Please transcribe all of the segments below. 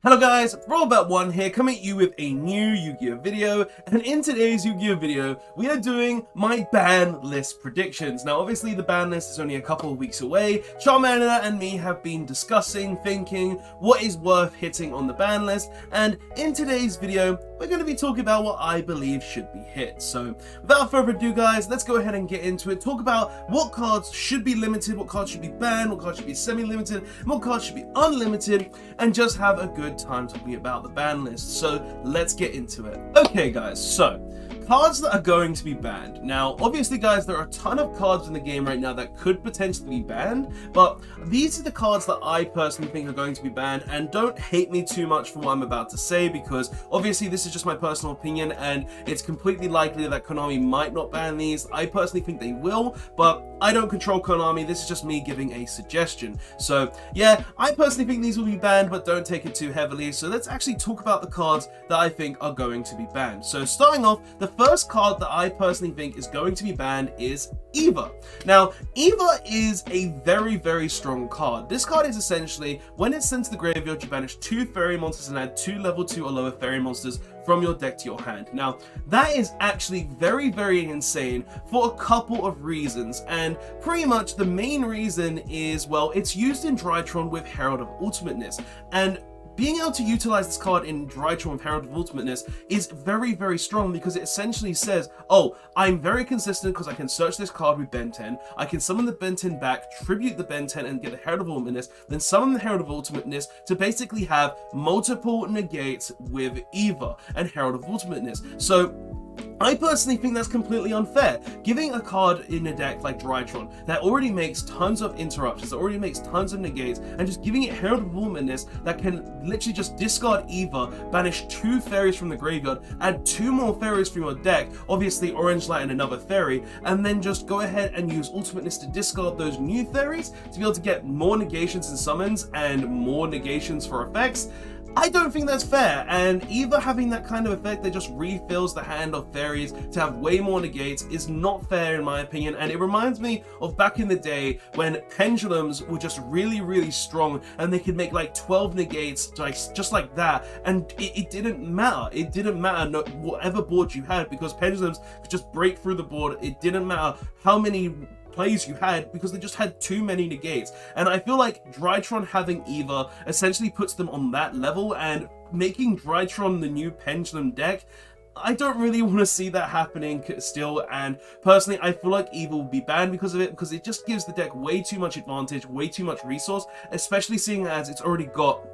Hello guys, Robert1 here, coming at you with a new Yu-Gi-Oh video, and in today's Yu-Gi-Oh video, we are doing my ban list predictions. Now obviously the ban list is only a couple of weeks away. Charmander and me have been discussing, thinking what is worth hitting on the ban list, and in today's video, we're going to be talking about what I believe should be hit. So without further ado guys, let's go ahead and get into it, talk about what cards should be limited, what cards should be banned, what cards should be semi-limited, and what cards should be unlimited, and just have a good time talking about the ban list. So let's get into it. Okay guys, so cards that are going to be banned. Now obviously guys, there are a ton of cards in the game right now that could potentially be banned, but these are the cards that I personally think are going to be banned, and don't hate me too much for what I'm about to say, because obviously this is just my personal opinion and it's completely likely that Konami might not ban these. I personally think they will, but I don't control Konami. This is just me giving a suggestion. So yeah, I personally think these will be banned, but don't take it too heavily. So let's actually talk about the cards that I think are going to be banned. So starting off, the first card that I personally think is going to be banned is Eva. Now, Eva is a very, very strong card. This card is essentially, when it's sent to the graveyard, you banish 2 fairy monsters and add 2 level 2 or lower fairy monsters from your deck to your hand. Now, that is actually very, very insane for a couple of reasons, and pretty much the main reason is, well, it's used in Drytron with Herald of Ultimateness, and being able to utilize this card in Drytron with Herald of Ultimateness is very, very strong, because it essentially says, oh, I'm very consistent because I can search this card with Ben 10, I can summon the Ben 10 back, tribute the Ben 10 and get the Herald of Ultimateness, then summon the Herald of Ultimateness to basically have multiple negates with Eva and Herald of Ultimateness. So I personally think that's completely unfair. Giving a card in a deck like Drytron that already makes tons of interruptions, that already makes tons of negates, and just giving it Herald of Ultimateness that can literally just discard Eva, banish 2 fairies from the graveyard, add 2 more fairies from your deck, obviously Orange Light and another fairy, and then just go ahead and use Ultimateness to discard those new fairies to be able to get more negations and summons and more negations for effects. I don't think that's fair, and Eva having that kind of effect that just refills the hand of fairies to have way more negates is not fair in my opinion, and it reminds me of back in the day when pendulums were just really, really strong and they could make like 12 negates just like that, and it didn't matter. It didn't matter whatever board you had, because pendulums could just break through the board. It didn't matter how many plays you had, because they just had too many negates. And I feel like Drytron having Eva essentially puts them on that level, and making Drytron the new pendulum deck, I don't really want to see that happening still, and personally I feel like Eva will be banned because of it, because it just gives the deck way too much advantage, way too much resource, especially seeing as it's already got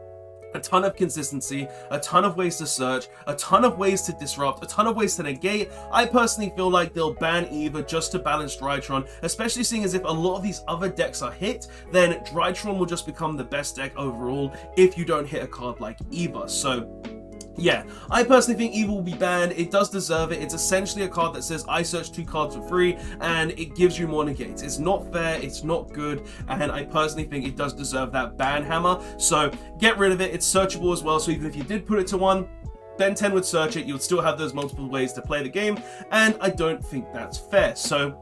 a ton of consistency, a ton of ways to search, a ton of ways to disrupt, a ton of ways to negate. I personally feel like they'll ban Eva just to balance Drytron, especially seeing as if a lot of these other decks are hit, then Drytron will just become the best deck overall if you don't hit a card like Eva. So yeah, I personally think Eva will be banned. It does deserve it. It's essentially a card that says I search 2 cards for free and it gives you more negates. It's not fair, it's not good, and I personally think it does deserve that ban hammer. So get rid of it. It's searchable as well, so even if you did put it to 1, Ben 10 would search it, you would still have those multiple ways to play the game, and I don't think that's fair. So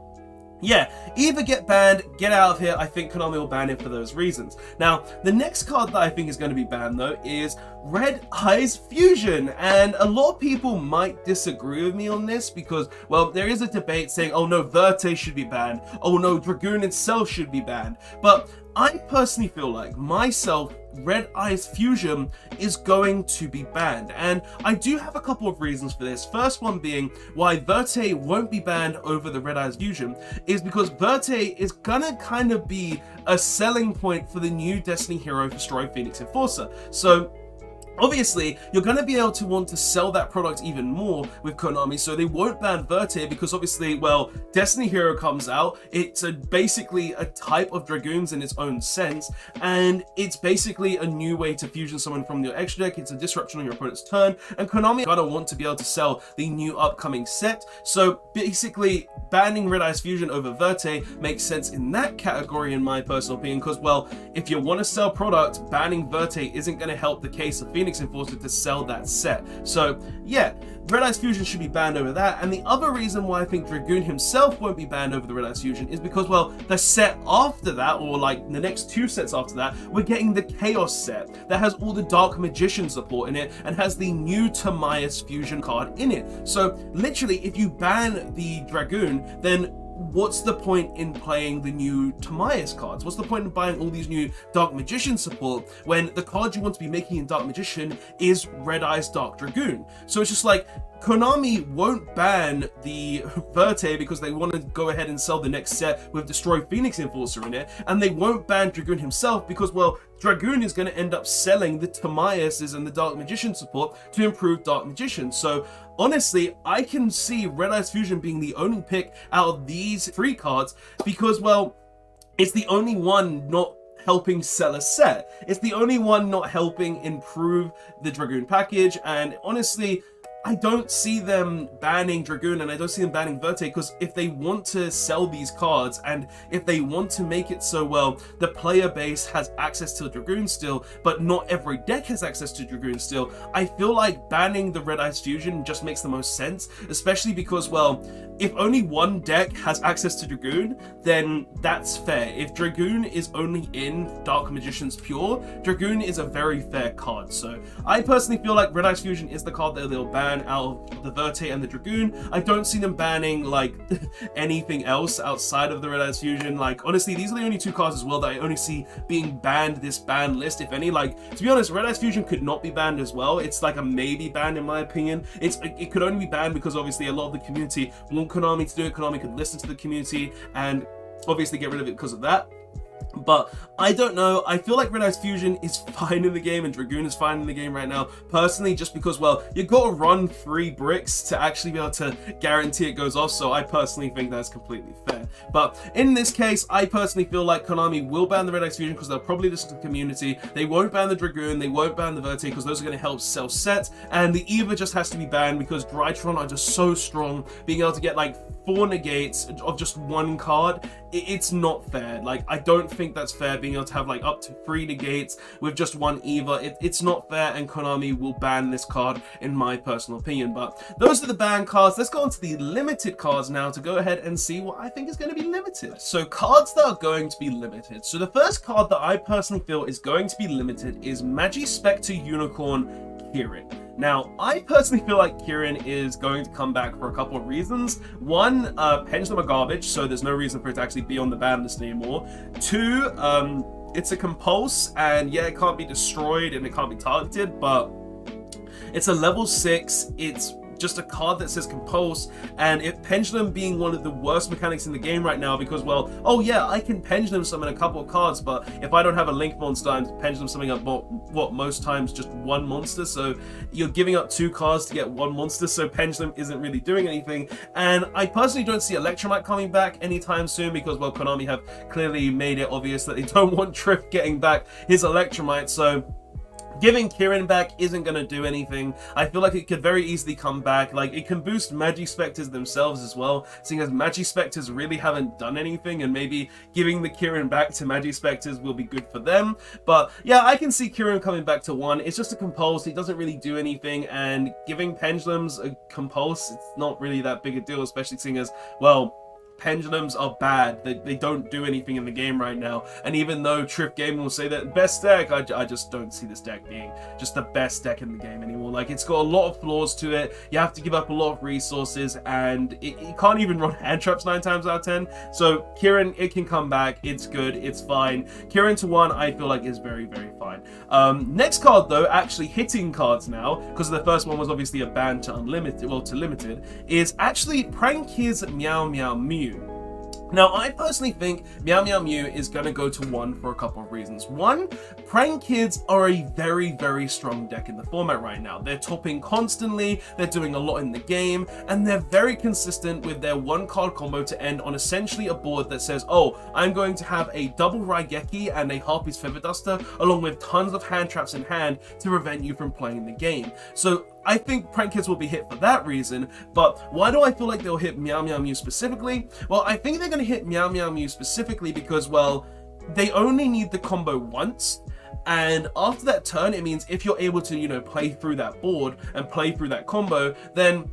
yeah, either get banned, get out of here. I think Konami will ban it for those reasons. Now, the next card that I think is going to be banned, though, is Red Eyes Fusion. And a lot of people might disagree with me on this because, well, there is a debate saying, oh no, Verte should be banned. Oh no, Dragoon itself should be banned. But I personally feel like, myself, Red Eyes Fusion is going to be banned, and I do have a couple of reasons for this. First one being why Verte won't be banned over the Red Eyes Fusion is because Verte is gonna kind of be a selling point for the new Destiny hero for Strive Phoenix Enforcer. So obviously, you're going to be able to want to sell that product even more with Konami, so they won't ban Verte because obviously, well, Destiny Hero comes out, it's basically a type of Dragoons in its own sense, and it's basically a new way to fusion someone from your extra deck. It's a disruption on your opponent's turn, and Konami are going to want to be able to sell the new upcoming set, so basically banning Red Eyes Fusion over Verte makes sense in that category in my personal opinion, because, well, if you want to sell product, banning Verte isn't going to help the case of Phoenix Enforcer to sell that set. So yeah, Red Eyes Fusion should be banned over that. And the other reason why I think Dragoon himself won't be banned over the Red Eyes Fusion is because, well, the set after that, or like the next 2 sets after that, we're getting the Chaos set that has all the Dark Magician support in it and has the new Timaeus Fusion card in it. So literally, if you ban the Dragoon, then what's the point in playing the new Timaeus cards? What's the point in buying all these new Dark Magician support when the card you want to be making in Dark Magician is Red Eyes Dark Dragoon? So it's just like, Konami won't ban the Verte because they want to go ahead and sell the next set with Destroy Phoenix Enforcer in it, and they won't ban Dragoon himself because, well, Dragoon is going to end up selling the Timaeuses and the Dark Magician support to improve Dark Magician. So honestly, I can see Red Eyes Fusion being the only pick out of these 3 cards because, well, it's the only one not helping sell a set. It's the only one not helping improve the Dragoon package, and honestly, I don't see them banning Dragoon and I don't see them banning Verte, because if they want to sell these cards and if they want to make it so, well, the player base has access to Dragoon still, but not every deck has access to Dragoon still, I feel like banning the Red Eyes Fusion just makes the most sense, especially because, well, if only one deck has access to Dragoon, then that's fair. If Dragoon is only in Dark Magician's Pure, Dragoon is a very fair card. So I personally feel like Red Eyes Fusion is the card that they'll ban out of the Verte and the Dragoon. I don't see them banning like anything else outside of the Red Eyes Fusion. Like, honestly, these are the only 2 cards as well that I only see being banned this ban list, if any. Like, to be honest, Red Eyes Fusion could not be banned as well. It's like a maybe ban in my opinion. It could only be banned because obviously a lot of the community want Konami to do it. Konami could listen to the community and obviously get rid of it because of that. But I don't know, I feel like Red Eyes Fusion is fine in the game and Dragoon is fine in the game right now, personally, just because, well, you've got to run 3 bricks to actually be able to guarantee it goes off, so I personally think that's completely fair. But in this case, I personally feel like Konami will ban the Red Eyes Fusion because they'll probably listen to the community. They won't ban the Dragoon, they won't ban the Verte because those are going to help sell sets, and the Eva just has to be banned because Drytron are just so strong, being able to get like 4 negates of just 1 card, it's not fair. Like, I don't think that's fair, being able to have like up to 3 negates with just 1 Eva. It's not fair, and Konami will ban this card in my personal opinion. But those are the ban cards. Let's go on to the limited cards now to go ahead and see what I think is going to be limited. So cards that are going to be limited. So the first card that I personally feel is going to be limited is Magispector Unicorn Kirin. Now, I personally feel like Kirin is going to come back for a couple of reasons. 1, Pendulum are garbage, so there's no reason for it to actually be on the ban list anymore. 2, it's a compulse, and yeah, it can't be destroyed and it can't be targeted, but it's a level 6, it's just a card that says compulse, and if Pendulum being one of the worst mechanics in the game right now, because, well, oh yeah, I can Pendulum summon a couple of cards, but if I don't have a Link monster, I'm Pendulum summoning up what most times just 1 monster, so you're giving up 2 cards to get 1 monster, so Pendulum isn't really doing anything. And I personally don't see Electromite coming back anytime soon because, well, Konami have clearly made it obvious that they don't want Trif getting back his Electromite, so giving Kirin back isn't going to do anything. I feel like it could very easily come back. Like, it can boost Magispectors themselves as well, seeing as Magispectors really haven't done anything, and maybe giving the Kirin back to Magispectors will be good for them. But yeah, I can see Kirin coming back to 1. It's just a compulse. It doesn't really do anything, and giving Pendulums a compulse, it's not really that big a deal, especially seeing as, well, Pendulums are bad. They don't do anything in the game right now. And even though Trif Gaming will say that best deck, I just don't see this deck being just the best deck in the game anymore. Like, it's got a lot of flaws to it. You have to give up a lot of resources, and it can't even run hand traps 9 times out of 10. So Kirin, it can come back. It's good. It's fine. Kirin to 1, I feel like is very, very fine. Next card though, actually hitting cards now, because the first one was obviously a ban to unlimited, well, to limited, is actually Prankiz's Meow Meow Mew. Now, I personally think Meow Meow Mew is going to go to 1 for a couple of reasons. 1, Prank Kids are a very, very strong deck in the format right now. They're topping constantly, they're doing a lot in the game, and they're very consistent with their 1-card combo to end on essentially a board that says, oh, I'm going to have a double Raigeki and a Harpy's Feather Duster, along with tons of hand traps in hand to prevent you from playing the game. So I think Prank Kids will be hit for that reason, but why do I feel like they'll hit Meow Meow Mew specifically? Well, I think they're going to hit Meow Meow Mew specifically because, well, they only need the combo once, and after that turn, it means if you're able to, you know, play through that board and play through that combo, then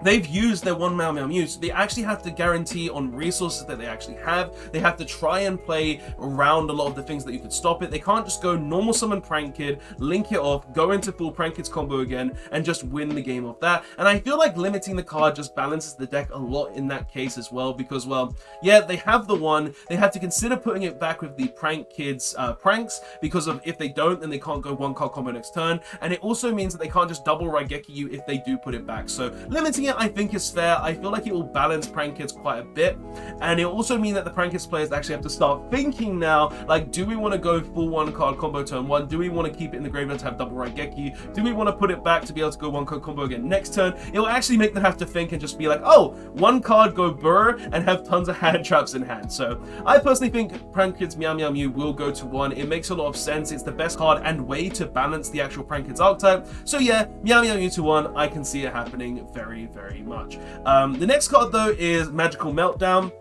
they've used their one Meow Meow Mew, so they actually have to guarantee on resources that they actually have. They have to try and play around a lot of the things that you could stop it. They can't just go normal summon Prank Kid, link it off, go into full Prank Kid's combo again, and just win the game off that. And I feel like limiting the card just balances the deck a lot in that case as well, because, well, yeah, they have the one. They have to consider putting it back with the Prank Kid's pranks, because of if they don't, then they can't go one card combo next turn. And it also means that they can't just double Raigeki you if they do put it back. So limiting it, I think, is fair. I feel like it will balance Prank Kids quite a bit, and it will also mean that the Prank Kids players actually have to start thinking now, like, do we want to go full one card combo turn one? Do we want to keep it in the graveyard to have double Raigeki? Do we want to put it back to be able to go one card combo again next turn? It will actually make them have to think and just be like, oh, one card go burr and have tons of hand traps in hand. So I personally think Prank Kids Meow Meow Mew will go to one. It makes a lot of sense. It's the best card and way to balance the actual Prank Kids archetype. So yeah, Meow Meow Mew to one. I can see it happening very, very much. The next card though is Magical Meltdown.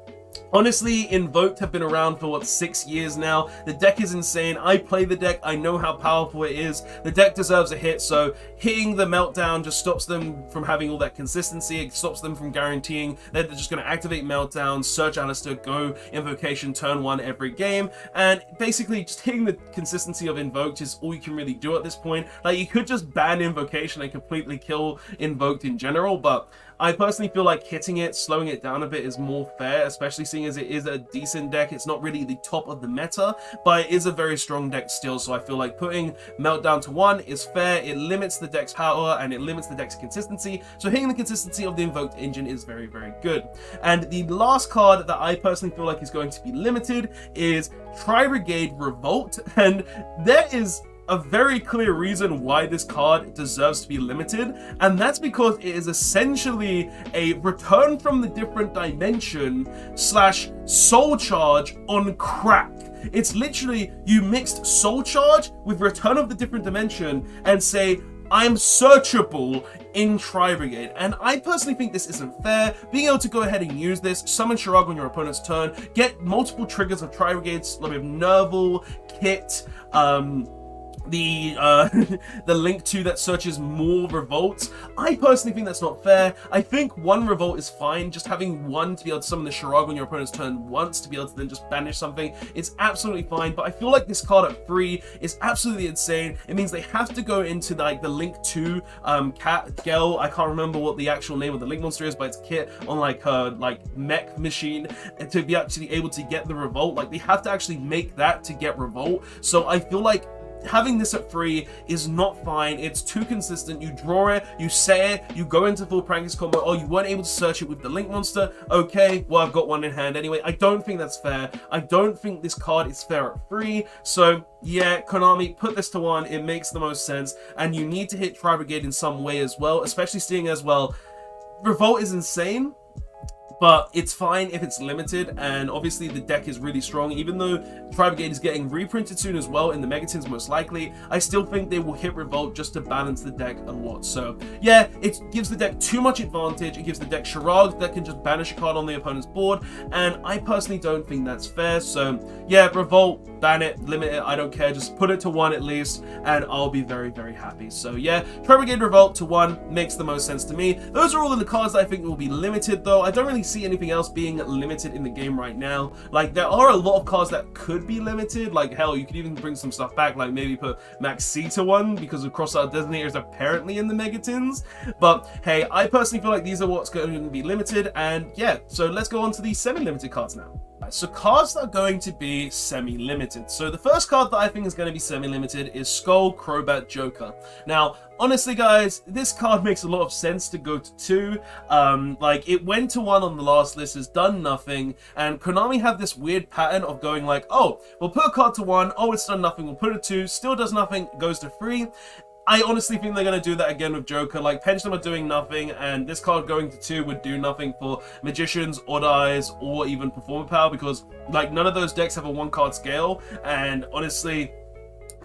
Honestly, Invoked have been around for what, 6 years now. The deck is insane. I play the deck. I know how powerful it is. The deck deserves a hit, so hitting the Meltdown just stops them from having all that consistency. It stops them from guaranteeing that they're just going to activate Meltdown, search Alistair, go Invocation turn one every game, and basically just hitting the consistency of Invoked is all you can really do at this point. Like, you could just ban Invocation and completely kill Invoked in general, but I personally feel like hitting it, slowing it down a bit is more fair, especially seeing as it is a decent deck. It's not really the top of the meta, but it is a very strong deck still, so I feel like putting Meltdown to one is fair. It limits the deck's power and it limits the deck's consistency, so hitting the consistency of the Invoked engine is very, very good. And the last card that I personally feel like is going to be limited is Tri-Brigade Revolt, and there is a very clear reason why this card deserves to be limited, and that's because it is essentially a return from the different dimension slash soul charge on crack. It's literally, you mixed soul charge with return of the different dimension and say, I'm searchable in Tri-Brigade. And I personally think this isn't fair. Being able to go ahead and use this, summon Shirag on your opponent's turn, get multiple triggers of Tri-Brigades with Nerval, Kit, the link to that searches more revolts. I personally think that's not fair. I think one revolt is fine. Just having one to be able to summon the Shirag on your opponent's turn once to be able to then just banish something, it's absolutely fine. But I feel like this card at 3 is absolutely insane. It means they have to go into like the link to cat girl. I can't remember what the actual name of the link monster is, but it's Kit on like her like mech machine, and to be actually able to get the revolt, like they have to actually make that to get revolt. So I feel like having this at 3 is not fine. It's too consistent. You draw it, you say it, you go into full Prank Kids combo. Oh, you weren't able to search it with the link monster. Okay, well, I've got one in hand anyway. I don't think that's fair. I don't think this card is fair at 3. So yeah, Konami, put this to 1. It makes the most sense, and you need to hit Tri-Brigade in some way as well, especially seeing as well Revolt is insane, but it's fine if it's limited, and obviously the deck is really strong. Even though Tri-Brigade is getting reprinted soon as well in the Megatins most likely, I still think they will hit Revolt just to balance the deck a lot. So yeah, it gives the deck too much advantage. It gives the deck Shirag that can just banish a card on the opponent's board, and I personally don't think that's fair. So yeah, Revolt, ban it, limit it, I don't care. Just put it to 1 at least, and I'll be very, very happy. So yeah, Tri-Brigade Revolt to 1 makes the most sense to me. Those are all of the cards that I think will be limited, though. I don't really see anything else being limited in the game right now. Like, there are a lot of cards that could be limited. Like, hell, you could even bring some stuff back, like maybe put Max C to 1 because of Crossout Detonators apparently in the Megatins. But hey, I personally feel like these are what's going to be limited, and yeah, so let's go on to the semi-limited cards now. So cards that are going to be semi-limited. So the first card that I think is going to be semi-limited is Skull Crobat Joker. Now, honestly guys, this card makes a lot of sense to go to 2. Like, it went to 1 on the last list, has done nothing, and Konami have this weird pattern of going like, oh, we'll put a card to 1, oh, it's done nothing, we'll put it to 2, still does nothing, goes to 3. I honestly think they're going to do that again with Joker. Like, Pendulum are doing nothing, and this card going to 2 would do nothing for Magicians, Odd Eyes, or even Performer Power, because, like, none of those decks have a 1-card scale, and honestly,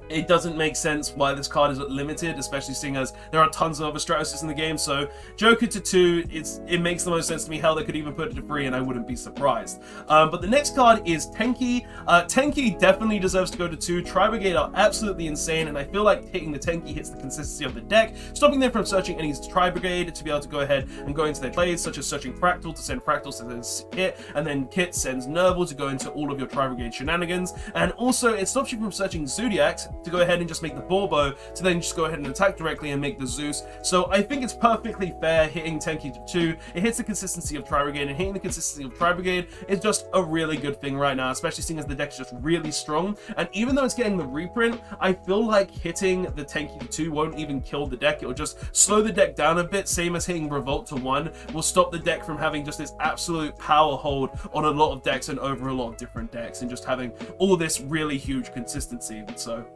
it doesn't make sense why this card is limited, especially seeing as there are tons of other Stratuses in the game. So Joker to 2, it makes the most sense to me. Hell, they could even put it to 3 and I wouldn't be surprised. But the next card is Tenki. Tenki definitely deserves to go to 2. Tri-brigade are absolutely insane, and I feel like hitting the Tenki hits the consistency of the deck, stopping them from searching any tri-brigade to be able to go ahead and go into their plays, such as searching Fractal to send Fractals to then Kit, and then Kit sends Nerval to go into all of your tri-brigade shenanigans. And also it stops you from searching Zodiacs to go ahead and just make the Borbo to then just go ahead and attack directly and make the Zeus. So I think it's perfectly fair hitting Tenki to 2. It hits the consistency of Tri-brigade, and hitting the consistency of Tri-brigade is just a really good thing right now, especially seeing as the deck is just really strong. And even though it's getting the reprint, I feel like hitting the Tenki to 2 won't even kill the deck. It'll just slow the deck down a bit, same as hitting Revolt to 1 will stop the deck from having just this absolute power hold on a lot of decks and over a lot of different decks, and just having all this really huge consistency. So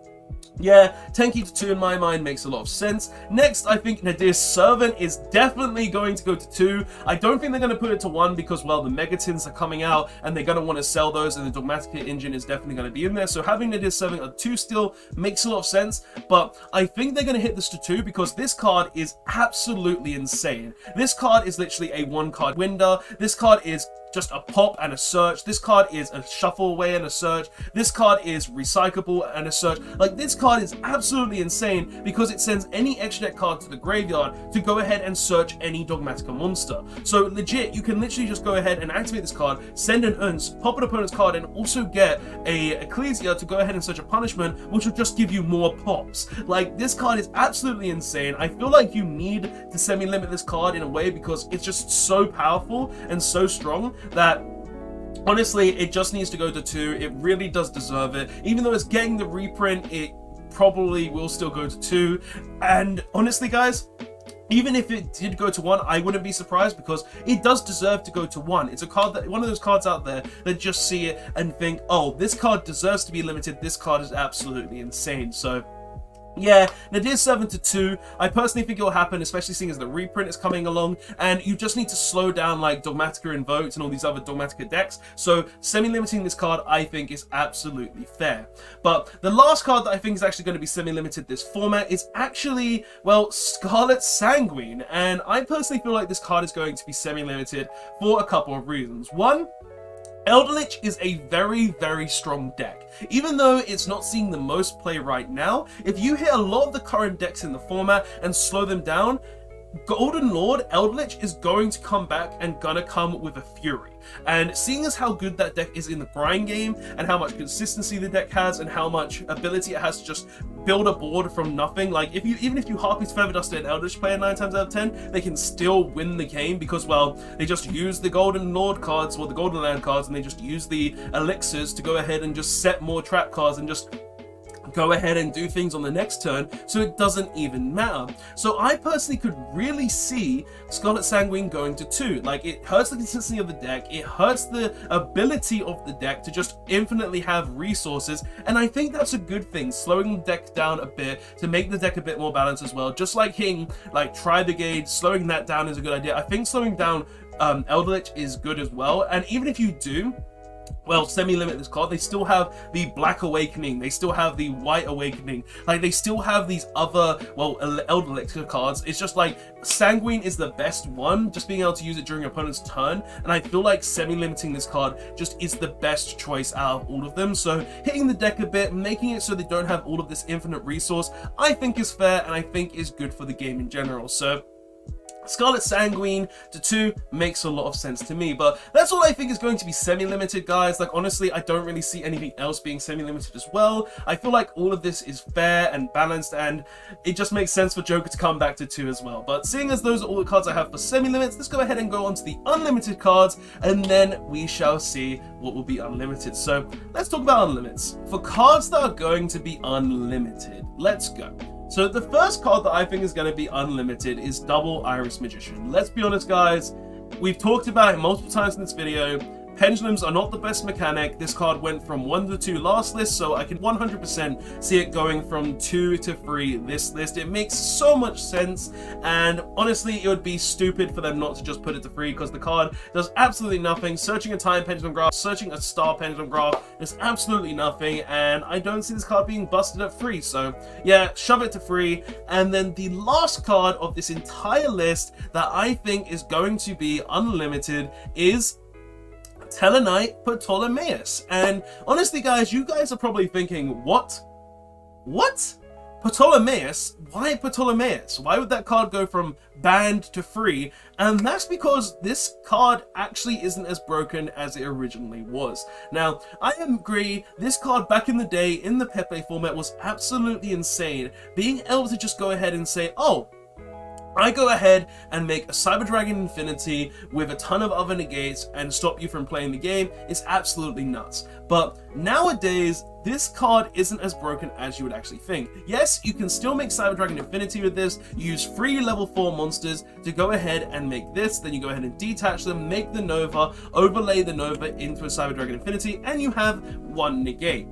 yeah, Tenki to 2 in my mind makes a lot of sense. Next, I think Nadir's Servant is definitely going to go to 2. I don't think they're going to put it to 1 because, well, the Megatins are coming out and they're going to want to sell those, and the Dogmatica engine is definitely going to be in there. So having Nadir's Servant at 2 still makes a lot of sense, but I think they're going to hit this to 2 because this card is absolutely insane. This card is literally a 1-card window. This card is just a pop and a search. This card is a shuffle away and a search. This card is recyclable and a search. Like, this card is absolutely insane because it sends any extra deck card to the graveyard to go ahead and search any Dogmatica monster. So legit, you can literally just go ahead and activate this card, send an Unce, pop an opponent's card, and also get a Ecclesia to go ahead and search a punishment, which will just give you more pops. Like, this card is absolutely insane. I feel like you need to semi-limit this card in a way because it's just so powerful and so strong that honestly it just needs to go to 2. It really does deserve it. Even though it's getting the reprint, it probably will still go to 2. And honestly, guys, even if it did go to 1, I wouldn't be surprised because it does deserve to go to 1. It's a card that, one of those cards out there that just see it and think, oh, this card deserves to be limited. This card is absolutely insane. So yeah, Nadir's Servant to 2. I personally think it will happen, especially seeing as the reprint is coming along, and you just need to slow down like Dogmatica Invoked and all these other Dogmatica decks. So semi-limiting this card, I think, is absolutely fair. But the last card that I think is actually going to be semi-limited this format is actually, well, Scarlet Sanguine. And I personally feel like this card is going to be semi-limited for a couple of reasons. One, Eldritch is a very, very strong deck. Even though it's not seeing the most play right now, if you hit a lot of the current decks in the format and slow them down, Golden Lord Eldritch is going to come back and gonna come with a fury. And seeing as how good that deck is in the grind game and how much consistency the deck has and how much ability it has to just build a board from nothing, like even if you Harpy's Feather Duster an Eldritch player 9 times out of 10, they can still win the game because, well, they just use the Golden Lord cards or the Golden Land cards, and they just use the elixirs to go ahead and just set more trap cards and just go ahead and do things on the next turn, so it doesn't even matter. So I personally could really see Scarlet Sanguine going to 2. Like, it hurts the consistency of the deck, it hurts the ability of the deck to just infinitely have resources, and I think that's a good thing, slowing the deck down a bit to make the deck a bit more balanced as well. Just like hitting like Tri-brigade, slowing that down is a good idea. I think slowing down Eldritch is good as well, and even if you do, well, semi-limit this card, they still have the Black Awakening, they still have the White Awakening, like they still have these other, well, Eldritch cards. It's just like Sanguine is the best one, just being able to use it during your opponent's turn, and I feel like semi-limiting this card just is the best choice out of all of them. So hitting the deck a bit, making it so they don't have all of this infinite resource, I think is fair, and I think is good for the game in general. So Scarlet Sanguine to 2 makes a lot of sense to me, but that's all I think is going to be semi-limited, guys. Like, honestly, I don't really see anything else being semi-limited as well. I feel like all of this is fair and balanced, and it just makes sense for Joker to come back to 2 as well. But seeing as those are all the cards I have for semi-limits, let's go ahead and go on to the unlimited cards, and then we shall see what will be unlimited. So let's talk about unlimits. For cards that are going to be unlimited, let's go. So the first card that I think is going to be unlimited is Double Iris Magician. Let's be honest, guys, we've talked about it multiple times in this video. Pendulums are not the best mechanic. This card went from 1 to 2 last list, so I can 100% see it going from 2 to 3 this list. It makes so much sense, and honestly, it would be stupid for them not to just put it to 3, because the card does absolutely nothing. Searching a time pendulum graph, searching a star pendulum graph, there's absolutely nothing, and I don't see this card being busted at 3, so yeah, shove it to 3. And then the last card of this entire list that I think is going to be unlimited is Telenite Ptolemaeus. And honestly, guys, you guys are probably thinking, what? Ptolemaeus? Why Ptolemaeus? Why would that card go from banned to free? And that's because this card actually isn't as broken as it originally was. Now, I agree, this card back in the day in the Pepe format was absolutely insane. Being able to just go ahead and say, oh, I go ahead and make a Cyber Dragon Infinity with a ton of other negates and stop you from playing the game is absolutely nuts. But nowadays, this card isn't as broken as you would actually think. Yes, you can still make Cyber Dragon Infinity with this. You use 3 level 4 monsters to go ahead and make this. Then you go ahead and detach them, make the Nova, overlay the Nova into a Cyber Dragon Infinity, and you have 1 negate.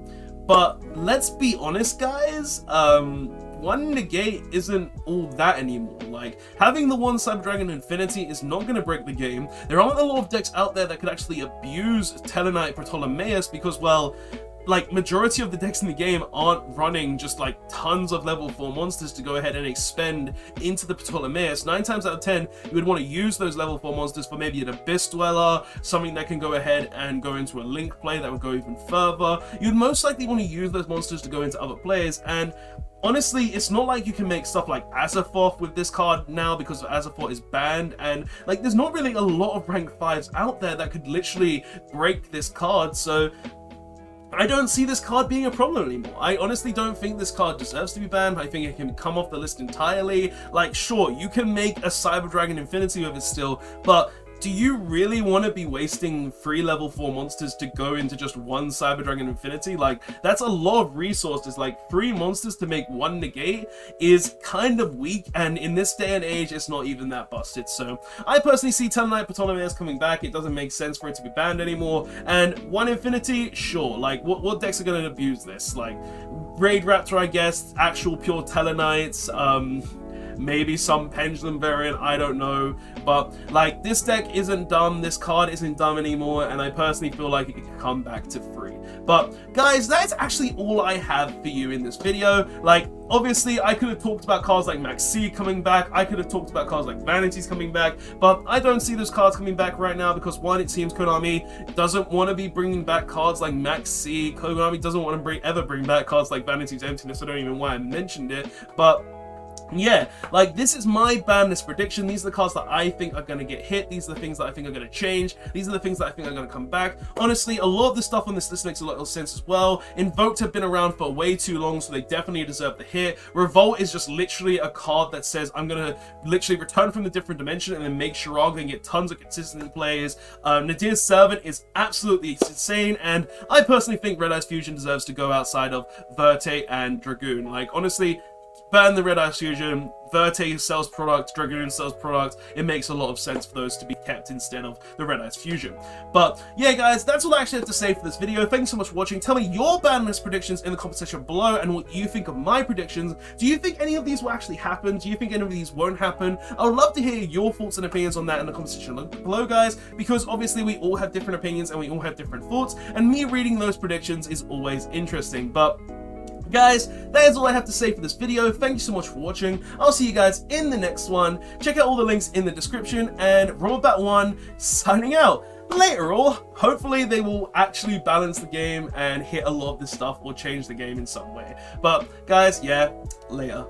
But let's be honest, guys, 1 negate isn't all that anymore. Like, having the 1 Cyber Dragon Infinity is not going to break the game. There aren't a lot of decks out there that could actually abuse Telenite Ptolemaeus because, well, like, majority of the decks in the game aren't running just like tons of level 4 monsters to go ahead and expend into the Ptolemaeus. 9 times out of 10, you would want to use those level 4 monsters for maybe an Abyss Dweller, something that can go ahead and go into a Link play that would go even further. You'd most likely want to use those monsters to go into other plays, and honestly, it's not like you can make stuff like Azathoth with this card now because Azathoth is banned, and like there's not really a lot of rank 5s out there that could literally break this card, so I don't see this card being a problem anymore. I honestly don't think this card deserves to be banned. I think it can come off the list entirely. Like, sure, you can make a Cyber Dragon Infinity with it still, but do you really want to be wasting 3 level 4 monsters to go into just 1 Cyber Dragon Infinity? Like, that's a lot of resources. Like, 3 monsters to make 1 negate is kind of weak, and in this day and age, it's not even that busted. So, I personally see Telenite Ptolemaeus coming back. It doesn't make sense for it to be banned anymore. And 1 Infinity, sure. Like, what decks are going to abuse this? Like, Raid Raptor, I guess, actual pure Telenites, maybe some Pendulum variant, I don't know, but like this deck isn't dumb, this card isn't dumb anymore, and I personally feel like it could come back to 3. But guys, that's actually all I have for you in this video. Like, obviously I could have talked about cards like Max C coming back, I could have talked about cards like Vanity's coming back, but I don't see those cards coming back right now because, one, it seems Konami doesn't want to be bringing back cards like Max C. Konami doesn't want to ever bring back cards like Vanity's Emptiness. I don't even know why I mentioned it, but yeah, like, this is my ban list prediction. These are the cards that I think are going to get hit. These are the things that I think are going to change. These are the things that I think are going to come back. Honestly, a lot of the stuff on this list makes a lot of sense as well. Invoked have been around for way too long, so they definitely deserve the hit. Revolt is just literally a card that says, I'm going to literally return from the different dimension and then make Shirag and get tons of consistent plays. Nadir's Servant is absolutely insane, and I personally think Red Eyes Fusion deserves to go outside of Verte and Dragoon. Like, honestly, ban the Red Eyes Fusion. Verte sells product, Dragoon sells product. It makes a lot of sense for those to be kept instead of the Red Eyes Fusion. But yeah, guys, that's all I actually have to say for this video. Thanks so much for watching. Tell me your ban list predictions in the comment section below and what you think of my predictions. Do you think any of these will actually happen? Do you think any of these won't happen? I would love to hear your thoughts and opinions on that in the comment section below, guys, because obviously we all have different opinions and we all have different thoughts, and me reading those predictions is always interesting. But guys, that is all I have to say for this video. Thank you so much for watching. I'll see you guys in the next one. Check out all the links in the description, and Robert1 signing out. Later all. Hopefully they will actually balance the game and hit a lot of this stuff or change the game in some way. But guys, yeah, later.